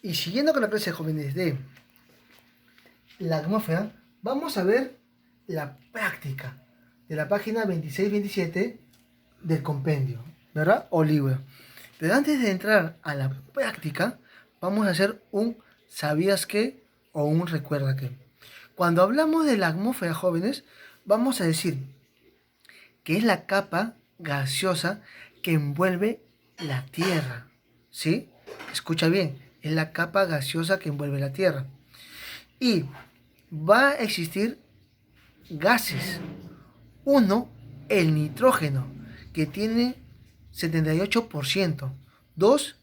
Y siguiendo con la clase de jóvenes de la atmósfera, vamos a ver la práctica de la página 26-27 del compendio, ¿verdad? O libro. Pero antes de entrar a la práctica, vamos a hacer un ¿sabías qué? O un recuerda qué. Cuando hablamos de la atmósfera, jóvenes, vamos a decir que es la capa gaseosa que envuelve la Tierra. ¿Sí? Escucha bien, es la capa gaseosa que envuelve la Tierra. Y va a existir gases. Uno, el nitrógeno, que tiene 78%. Dos,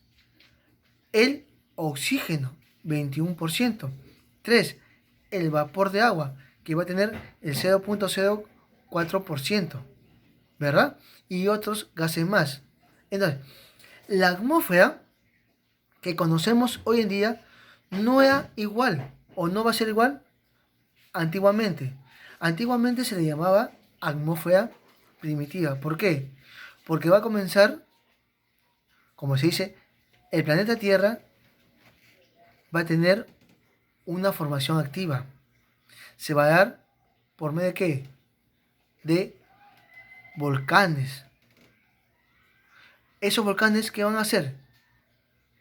el oxígeno, 21%. Tres, el vapor de agua, que va a tener el 0.04%, ¿verdad? Y otros gases más. Entonces, la atmósfera que conocemos hoy en día no era igual o no va a ser igual antiguamente. Antiguamente se le llamaba atmósfera primitiva. ¿Por qué? Porque va a comenzar, como se dice, el planeta Tierra va a tener una formación activa. Se va a dar por medio de qué? De volcanes. Esos volcanes, ¿qué van a hacer?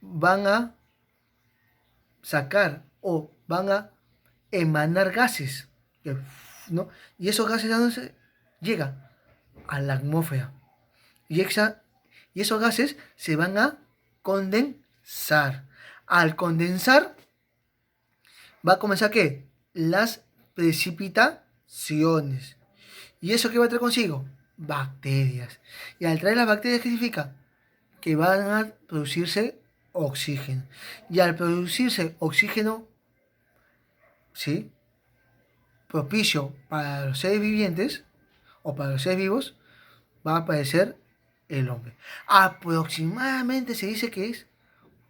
Van a sacar o van a emanar gases, ¿no? Y esos gases a dónde se llegan a la atmósfera. Y esos gases se van a condensar. Al condensar, va a comenzar ¿qué? Las precipitaciones. ¿Y eso qué va a traer consigo? Bacterias. Y al traer las bacterias, ¿qué significa? Que van a producirse oxígeno. Y al producirse oxígeno, ¿sí? Propicio para los seres vivientes o para los seres vivos, va a aparecer el hombre. Aproximadamente se dice que es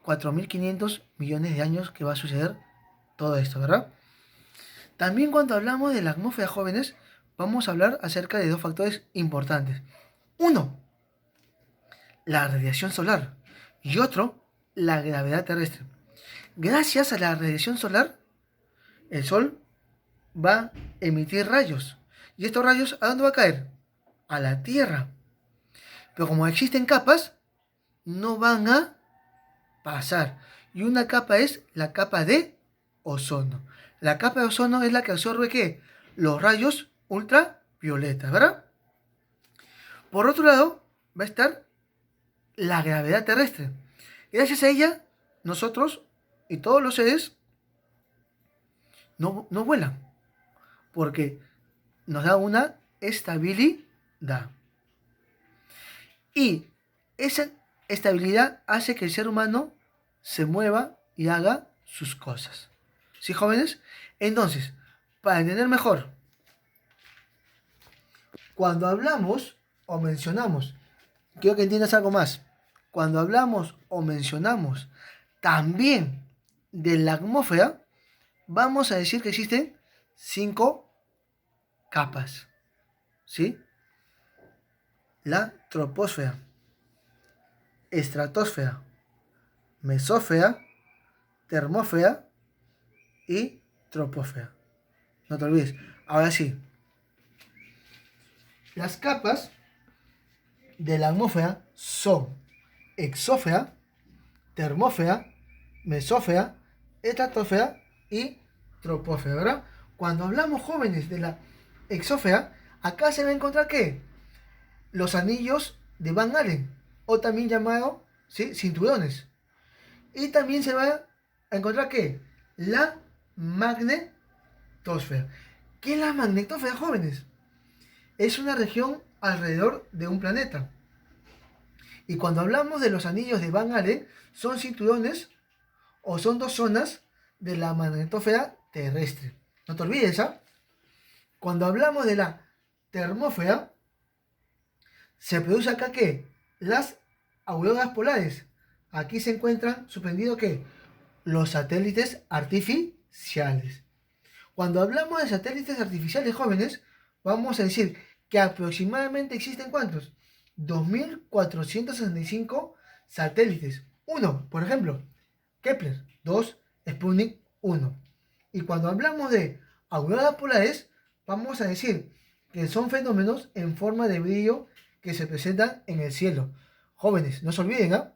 4.500 millones de años que va a suceder todo esto, ¿verdad? También cuando hablamos de la atmósfera, jóvenes, vamos a hablar acerca de dos factores importantes. Uno, la radiación solar y otro, la gravedad terrestre. Gracias a la radiación solar, el Sol va a emitir rayos. ¿Y estos rayos a dónde va a caer? A la Tierra. Pero como existen capas, no van a pasar. Y una capa es la capa de ozono. La capa de ozono es la que absorbe ¿qué? Los rayos ultravioletas, ¿verdad? Por otro lado, va a estar la gravedad terrestre. Gracias a ella, nosotros y todos los seres no vuelan. Porque nos da una estabilidad. Y esa estabilidad hace que el ser humano se mueva y haga sus cosas. ¿Sí, jóvenes? Entonces, para entender mejor, cuando hablamos o mencionamos, quiero que entiendas algo más. Cuando hablamos o mencionamos también de la atmósfera, vamos a decir que existen 5 capas. ¿Sí? La troposfera, estratosfera, mesósfera, termósfera y troposfera. No te olvides. Ahora sí, las capas de la atmósfera son exósfera, termósfera, mesósfera, estratosfera y troposfera, ¿verdad? Cuando hablamos, jóvenes, de la exósfera, acá se va a encontrar ¿qué? Los anillos de Van Allen, o también llamado, ¿sí?, cinturones. Y también se va a encontrar ¿qué? La magnetosfera. ¿Qué es la magnetosfera, jóvenes? Es una región alrededor de un planeta. Y cuando hablamos de los anillos de Van Allen, son cinturones o son dos zonas de la magnetosfera terrestre. No te olvides, ¿ah? Cuando hablamos de la termósfera, se produce acá ¿qué? Las auroras polares. Aquí se encuentran suspendidos ¿qué? Los satélites artificiales. Cuando hablamos de satélites artificiales, jóvenes, vamos a decir que aproximadamente existen ¿cuántos? 2.465 satélites. Uno, por ejemplo, Kepler, 2 Sputnik, 1. Y cuando hablamos de auroras polares, vamos a decir que son fenómenos en forma de brillo que se presentan en el cielo. Jóvenes, no se olviden, ¿ah?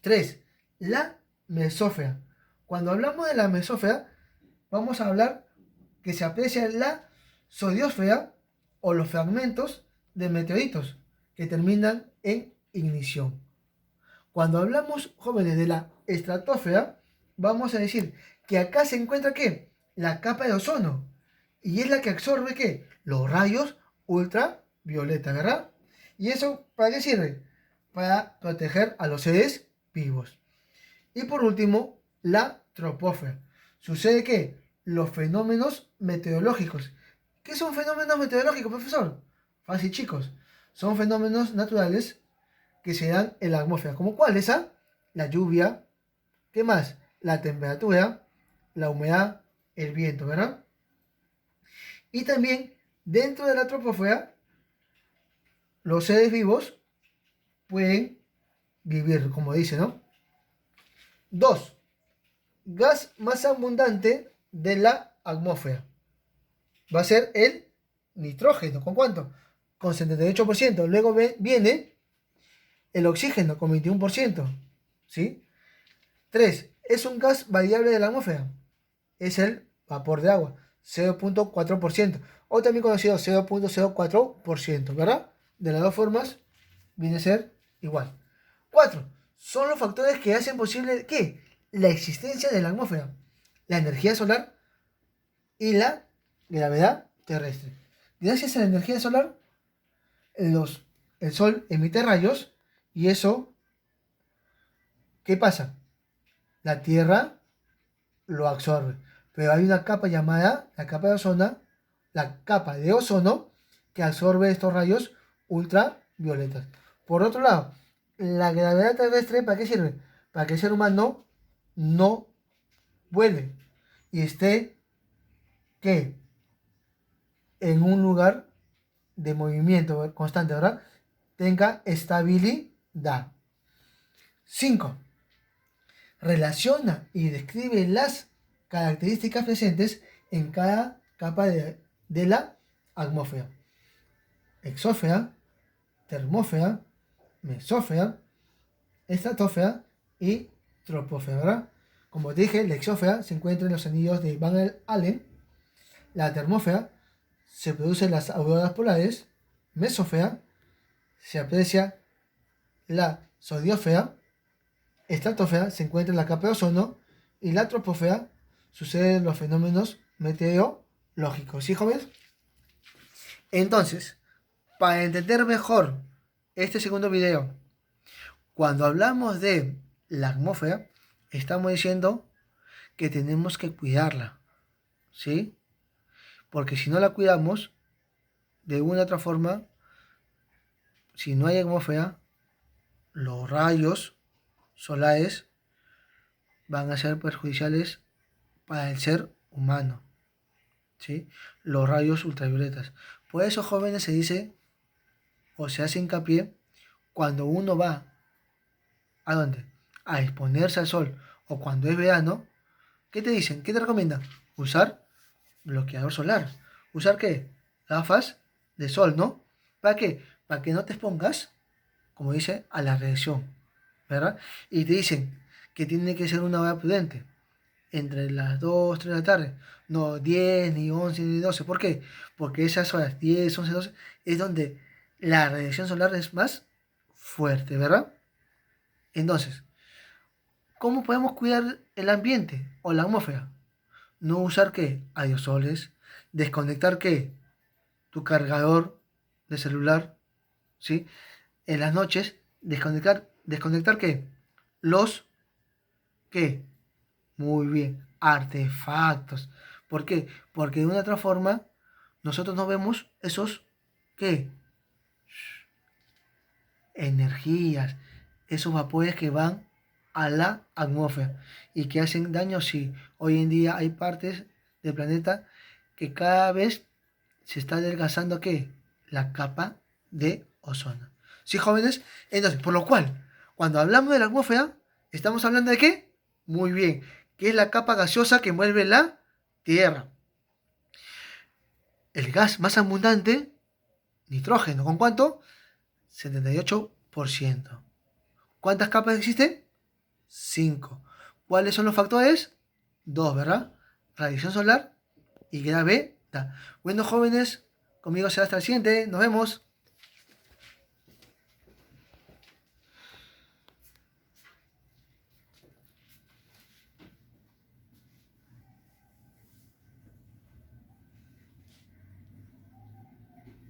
3. La mesósfera. Cuando hablamos de la mesósfera, vamos a hablar que se aprecia la zodiosfera o los fragmentos de meteoritos que terminan en ignición. Cuando hablamos, jóvenes, de la estratosfera, vamos a decir que acá se encuentra ¿qué? La capa de ozono. Y es la que absorbe ¿qué? Los rayos ultravioleta, ¿verdad? ¿Y eso para qué sirve? Para proteger a los seres vivos. Y por último, la troposfera. Sucede que los fenómenos meteorológicos. ¿Qué son fenómenos meteorológicos, profesor? Fácil, chicos. Son fenómenos naturales que se dan en la atmósfera. ¿Como cuáles? La lluvia. ¿Qué más? La temperatura, la humedad, el viento, ¿verdad? Y también dentro de la troposfera, los seres vivos pueden vivir, como dice, ¿no? 2. Gas más abundante de la atmósfera va a ser el nitrógeno. ¿Con cuánto? Con 78%. Luego viene el oxígeno con 21%. ¿Sí? 3. Es un gas variable de la atmósfera. Es el vapor de agua. 0.4%. O también conocido 0.04%. ¿Verdad? De las dos formas viene a ser igual. 4. Son los factores que hacen posible ¿qué? La existencia de la atmósfera, la energía solar y la gravedad terrestre. Gracias a la energía solar, el Sol emite rayos y eso, ¿qué pasa? La Tierra lo absorbe. Pero hay una capa llamada la capa de ozono, que absorbe estos rayos ultravioletas. Por otro lado, la gravedad terrestre, ¿para qué sirve? Para que el ser humano no vuele y esté, ¿qué? En un lugar de movimiento constante, ¿verdad? Tenga estabilidad. 5. Relaciona y describe las características presentes en cada capa de la atmósfera. Exósfera, termósfera, mesósfera, estratosfera y troposfera, ¿verdad? Como te dije, la exósfera se encuentra en los anillos de Van Allen. La termósfera se producen las auroras polares. Mesósfera se aprecia la zodiosfera. Estratosfera se encuentra en la capa de ozono. Y la troposfera suceden los fenómenos meteorológicos. ¿Sí, jóvenes? Entonces, para entender mejor este segundo video, cuando hablamos de la atmósfera, estamos diciendo que tenemos que cuidarla, ¿sí? Porque si no la cuidamos, de una u otra forma, si no hay atmósfera, los rayos solares van a ser perjudiciales para el ser humano, ¿sí? Los rayos ultravioletas. Por eso, jóvenes, se dice o se hace hincapié cuando uno va ¿a dónde? A exponerse al sol o cuando es verano. ¿Qué te dicen? ¿Qué te recomiendan? Usar bloqueador solar. ¿Usar qué? Gafas de sol, ¿no? ¿Para qué? Para que no te expongas, como dice, a la radiación, ¿verdad? Y te dicen que tiene que ser una hora prudente, entre las 2, 3 de la tarde, no 10, ni 11, ni 12. ¿Por qué? Porque esas horas, 10, 11, 12, es donde la radiación solar es más fuerte, ¿verdad? Entonces, ¿cómo podemos cuidar el ambiente o la atmósfera? No usar qué? Aerosoles, desconectar qué? Tu cargador de celular, ¿sí? En las noches, desconectar qué? Los, ¿qué? Muy bien, artefactos. ¿Por qué? Porque de una otra forma nosotros no vemos esos, ¿qué? Energías, esos vapores que van a la atmósfera y que hacen daño. Sí, hoy en día hay partes del planeta que cada vez se está adelgazando ¿qué? La capa de ozono. ¿Sí, jóvenes? Entonces, por lo cual, cuando hablamos de la atmósfera, ¿Estamos hablando de qué? Muy bien, que es la capa gaseosa que envuelve la Tierra. El gas más abundante, nitrógeno, ¿con cuánto? 78%. ¿Cuántas capas existen? 5. ¿Cuáles son los factores? 2, ¿verdad? Radiación solar y gravedad. Bueno, jóvenes, conmigo será hasta el siguiente. Nos vemos.